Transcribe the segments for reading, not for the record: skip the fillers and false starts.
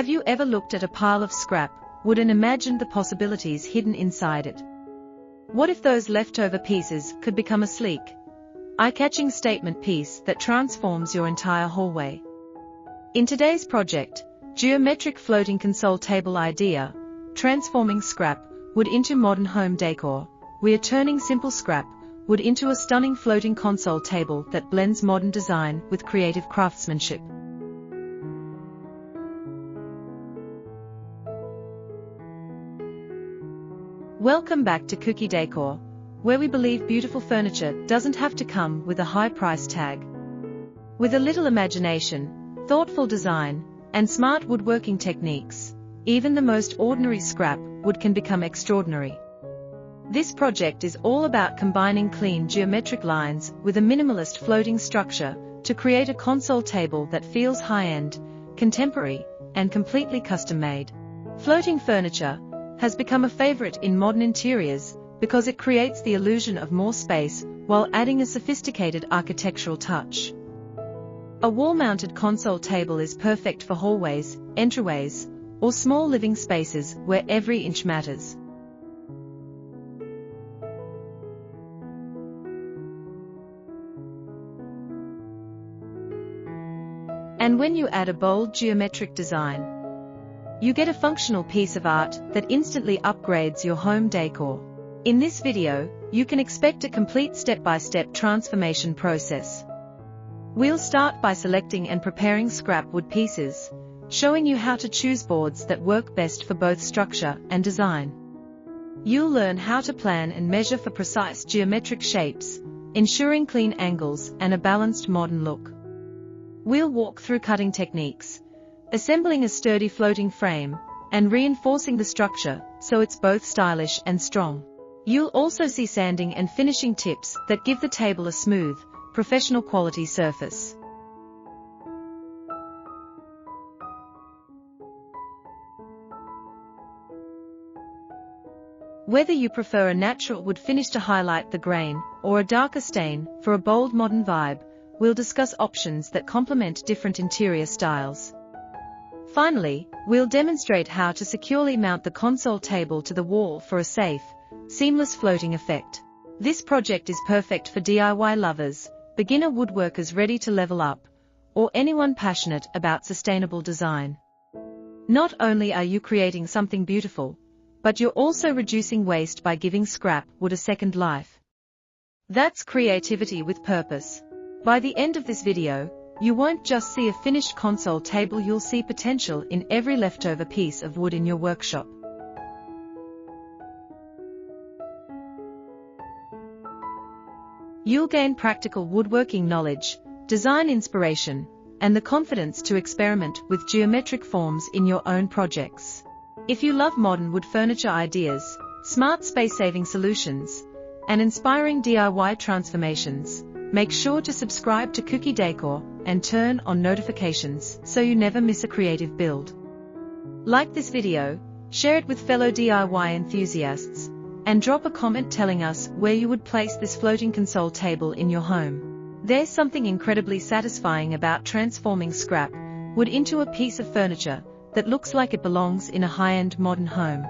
Have you ever looked at a pile of scrap wood and imagined the possibilities hidden inside it? What if those leftover pieces could become a sleek, eye-catching statement piece that transforms your entire hallway? In today's project, Geometric Floating Console Table Idea, transforming scrap wood into modern home decor, we are turning simple scrap wood into a stunning floating console table that blends modern design with creative craftsmanship. Welcome back to Cookie Decor, where we believe beautiful furniture doesn't have to come with a high price tag. With a little imagination, thoughtful design, and smart woodworking techniques, even the most ordinary scrap wood can become extraordinary. This project is all about combining clean geometric lines with a minimalist floating structure to create a console table that feels high-end, contemporary, and completely custom-made. Floating furniture has become a favorite in modern interiors because it creates the illusion of more space while adding a sophisticated architectural touch. A wall-mounted console table is perfect for hallways, entryways, or small living spaces where every inch matters. And when you add a bold geometric design, you get a functional piece of art that instantly upgrades your home decor. In this video, you can expect a complete step-by-step transformation process. We'll start by selecting and preparing scrap wood pieces, showing you how to choose boards that work best for both structure and design. You'll learn how to plan and measure for precise geometric shapes, ensuring clean angles and a balanced modern look. We'll walk through cutting techniques, assembling a sturdy floating frame, and reinforcing the structure so it's both stylish and strong. You'll also see sanding and finishing tips that give the table a smooth, professional quality surface. Whether you prefer a natural wood finish to highlight the grain, or a darker stain for a bold modern vibe, we'll discuss options that complement different interior styles. Finally, we'll demonstrate how to securely mount the console table to the wall for a safe, seamless floating effect. This project is perfect for DIY lovers, beginner woodworkers ready to level up, or anyone passionate about sustainable design. Not only are you creating something beautiful, but you're also reducing waste by giving scrap wood a second life. That's creativity with purpose. By the end of this video, you won't just see a finished console table, you'll see potential in every leftover piece of wood in your workshop. You'll gain practical woodworking knowledge, design inspiration, and the confidence to experiment with geometric forms in your own projects. If you love modern wood furniture ideas, smart space-saving solutions, and inspiring DIY transformations, make sure to subscribe to Cookie Decor and turn on notifications so you never miss a creative build. Like this video, share it with fellow DIY enthusiasts, and drop a comment telling us where you would place this floating console table in your home. There's something incredibly satisfying about transforming scrap wood into a piece of furniture that looks like it belongs in a high-end modern home.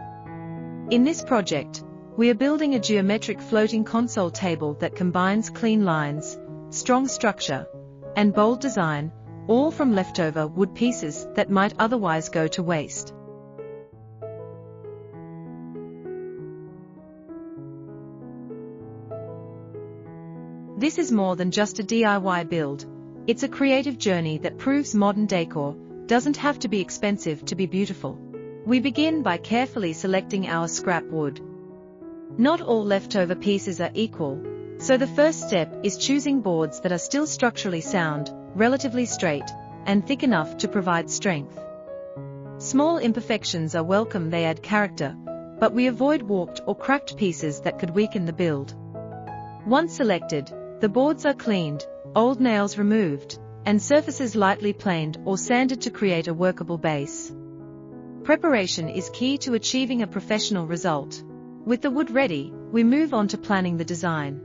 In this project, we are building a geometric floating console table that combines clean lines, strong structure, and bold design, all from leftover wood pieces that might otherwise go to waste. This is more than just a DIY build, it's a creative journey that proves modern decor doesn't have to be expensive to be beautiful. We begin by carefully selecting our scrap wood. Not all leftover pieces are equal, so the first step is choosing boards that are still structurally sound, relatively straight, and thick enough to provide strength. Small imperfections are welcome, they add character, but we avoid warped or cracked pieces that could weaken the build. Once selected, the boards are cleaned, old nails removed, and surfaces lightly planed or sanded to create a workable base. Preparation is key to achieving a professional result. With the wood ready, we move on to planning the design.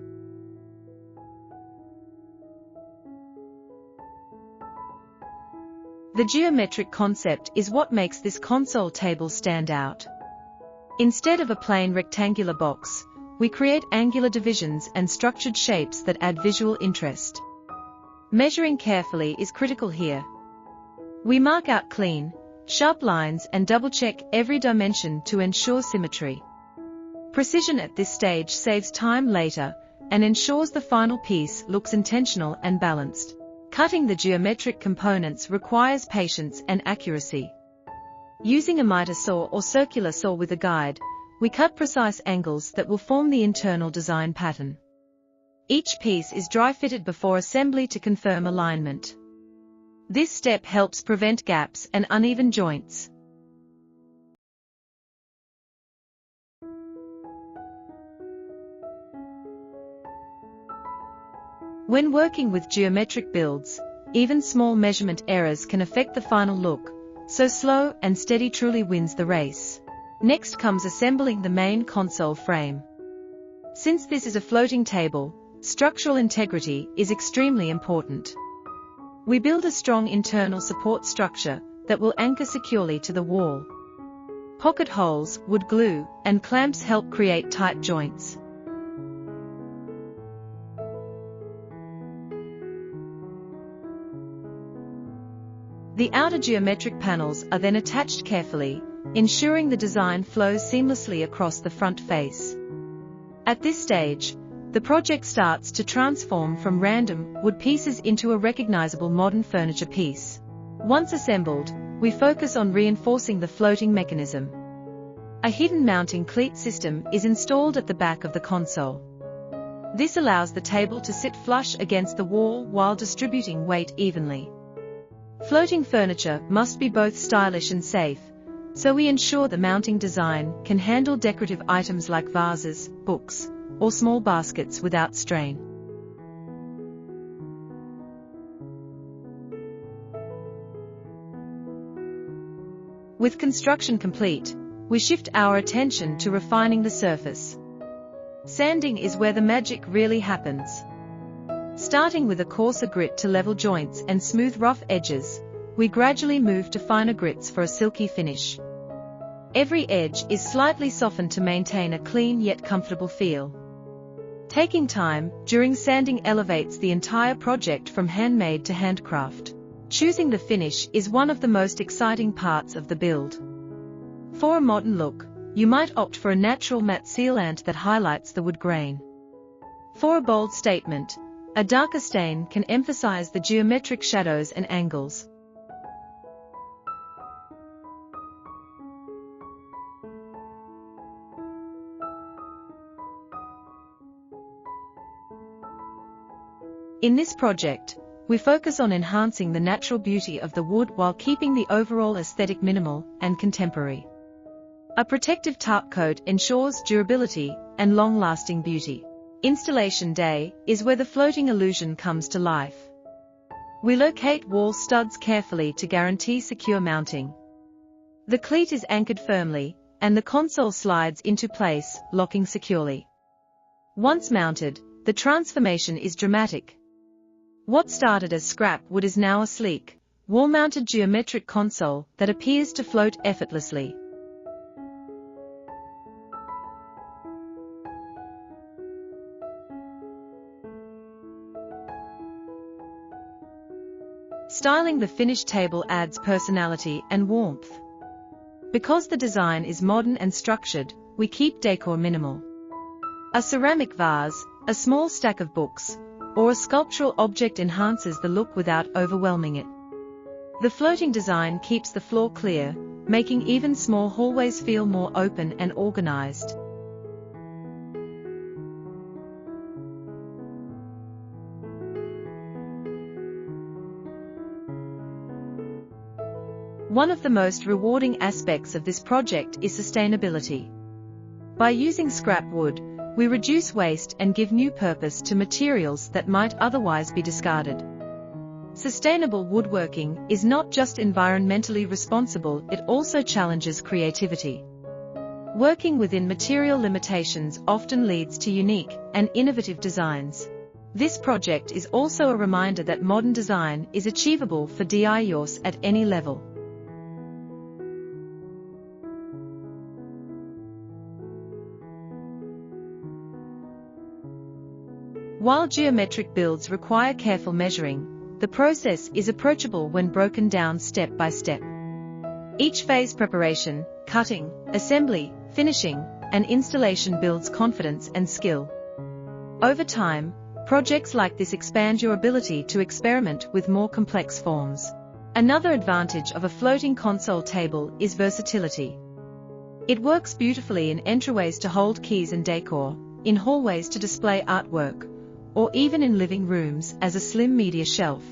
The geometric concept is what makes this console table stand out. Instead of a plain rectangular box, we create angular divisions and structured shapes that add visual interest. Measuring carefully is critical here. We mark out clean, sharp lines and double-check every dimension to ensure symmetry. Precision at this stage saves time later and ensures the final piece looks intentional and balanced. Cutting the geometric components requires patience and accuracy. Using a miter saw or circular saw with a guide, we cut precise angles that will form the internal design pattern. Each piece is dry-fitted before assembly to confirm alignment. This step helps prevent gaps and uneven joints. When working with geometric builds, even small measurement errors can affect the final look, so slow and steady truly wins the race. Next comes assembling the main console frame. Since this is a floating table, structural integrity is extremely important. We build a strong internal support structure that will anchor securely to the wall. Pocket holes, wood glue, and clamps help create tight joints. The outer geometric panels are then attached carefully, ensuring the design flows seamlessly across the front face. At this stage, the project starts to transform from random wood pieces into a recognizable modern furniture piece. Once assembled, we focus on reinforcing the floating mechanism. A hidden mounting cleat system is installed at the back of the console. This allows the table to sit flush against the wall while distributing weight evenly. Floating furniture must be both stylish and safe, so we ensure the mounting design can handle decorative items like vases, books, or small baskets without strain. With construction complete, we shift our attention to refining the surface. Sanding is where the magic really happens. Starting with a coarser grit to level joints and smooth rough edges, we gradually move to finer grits for a silky finish. Every edge is slightly softened to maintain a clean yet comfortable feel. Taking time during sanding elevates the entire project from handmade to handcraft. Choosing the finish is one of the most exciting parts of the build. For a modern look, you might opt for a natural matte sealant that highlights the wood grain. For a bold statement, a darker stain can emphasize the geometric shadows and angles. In this project, we focus on enhancing the natural beauty of the wood while keeping the overall aesthetic minimal and contemporary. A protective tarp coat ensures durability and long-lasting beauty. Installation day is where the floating illusion comes to life. We locate wall studs carefully to guarantee secure mounting. The cleat is anchored firmly, and the console slides into place, locking securely. Once mounted, the transformation is dramatic. What started as scrap wood is now a sleek, wall-mounted geometric console that appears to float effortlessly. Styling the finished table adds personality and warmth. Because the design is modern and structured, we keep decor minimal. A ceramic vase, a small stack of books, or a sculptural object enhances the look without overwhelming it. The floating design keeps the floor clear, making even small hallways feel more open and organized. One of the most rewarding aspects of this project is sustainability. By using scrap wood, we reduce waste and give new purpose to materials that might otherwise be discarded. Sustainable woodworking is not just environmentally responsible, it also challenges creativity. Working within material limitations often leads to unique and innovative designs. This project is also a reminder that modern design is achievable for DIYers at any level. While geometric builds require careful measuring, the process is approachable when broken down step by step. Each phase, preparation, cutting, assembly, finishing, and installation, builds confidence and skill. Over time, projects like this expand your ability to experiment with more complex forms. Another advantage of a floating console table is versatility. It works beautifully in entryways to hold keys and decor, in hallways to display artwork, or even in living rooms as a slim media shelf.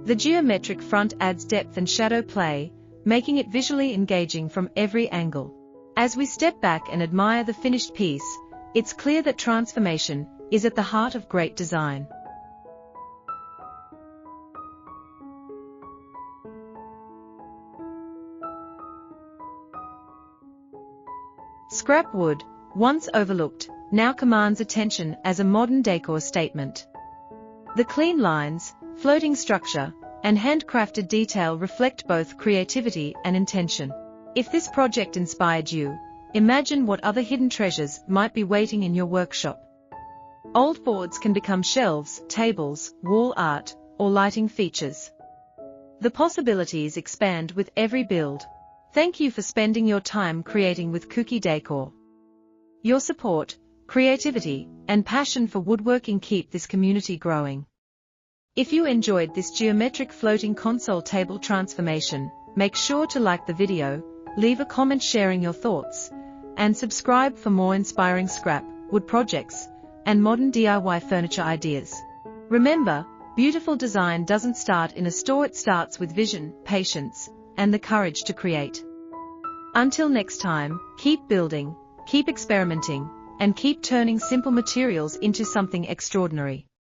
The geometric front adds depth and shadow play, making it visually engaging from every angle. As we step back and admire the finished piece, it's clear that transformation is at the heart of great design. Scrap wood, once overlooked, now commands attention as a modern decor statement. The clean lines, floating structure, and handcrafted detail reflect both creativity and intention. If this project inspired you, imagine what other hidden treasures might be waiting in your workshop. Old boards can become shelves, tables, wall art, or lighting features. The possibilities expand with every build. Thank you for spending your time creating with Cookie Decor. Your support, creativity, and passion for woodworking keep this community growing. If you enjoyed this geometric floating console table transformation, make sure to like the video, leave a comment sharing your thoughts, and subscribe for more inspiring scrap, wood projects, and modern DIY furniture ideas. Remember, beautiful design doesn't start in a store, it starts with vision, patience, and the courage to create. Until next time, keep building, keep experimenting, and keep turning simple materials into something extraordinary.